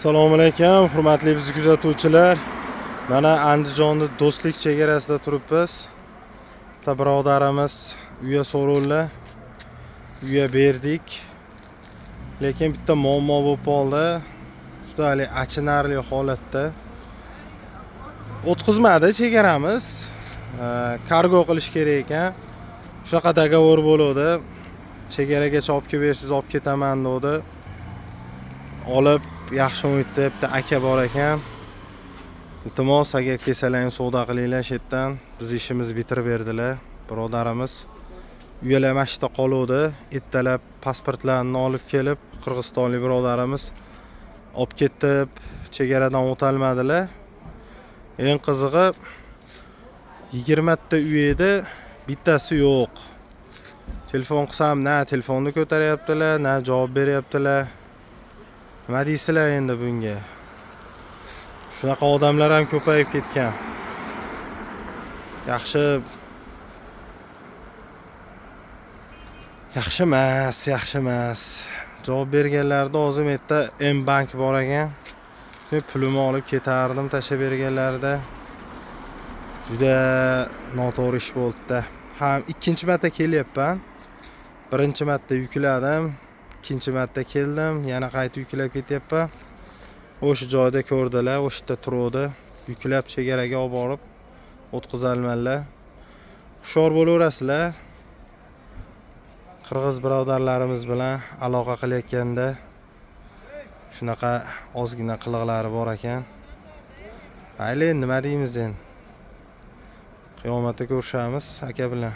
Assalomu alaykum, hurmatli bizni kuzatuvchilar. Mana Andijonda Do'stlik chegarasida turibmiz. Bitta birodarimiz uya so'rovlar. Uya berdik. Lekin bitta muammo bo'lib qoldi. Juda achinarli holatda. O'tkazmadi chegaramiz. Kargo qilish kerak ekan. Shunaqa dogovor bo'ldi. Chegaragacha olib kelib bersiz, olib ketaman dedi. Olib yaxshi umidda bitta aka bor ekan. Iltimos, agar kelsalarni savdo qilinglar shetdan. Biz ishimizni bitirib berdilar. Birodarimiz uyalar mashita qoluvdi. Ertalab pasportlarini olib kelib, qirg'izistonlik birodarimiz olib ketib, chegaradan o'talmadilar. Eng qizig'i 20 ta uy edi, bittasi yo'q. Telefon qilsam, na telefonni ko'taryaptilar, na javob beryaptilar. Nima deysizlar endi bunga? Shunaqa odamlar ham ko'payib ketgan. Yaxshi emas. Javob berganlarda o'zim yerda M-bank bor ekan. Men pulimni olib ketardim tashlab berganlarida. Juda noto'g'ri ish bo'ldi-da. Ham ikkinchi marta kelyapman. Birinchi marta yukladim, ikkinchi marta keldim, yana qayta yuklab ketyapman. O'sha joyda ko'rdilar, o'sha yerda turuvdi. Yuklab chegaraga olib borib o'tkazalmanlar. Hushyor bo'laverasizlar. Qirg'iz birodarlarimiz bilan aloqa qilayotganda shunaqa ozgina qiliqlari bor ekan. Mayli, nima deymiz endi? Qiyomatda ko'rishamiz aka bilan.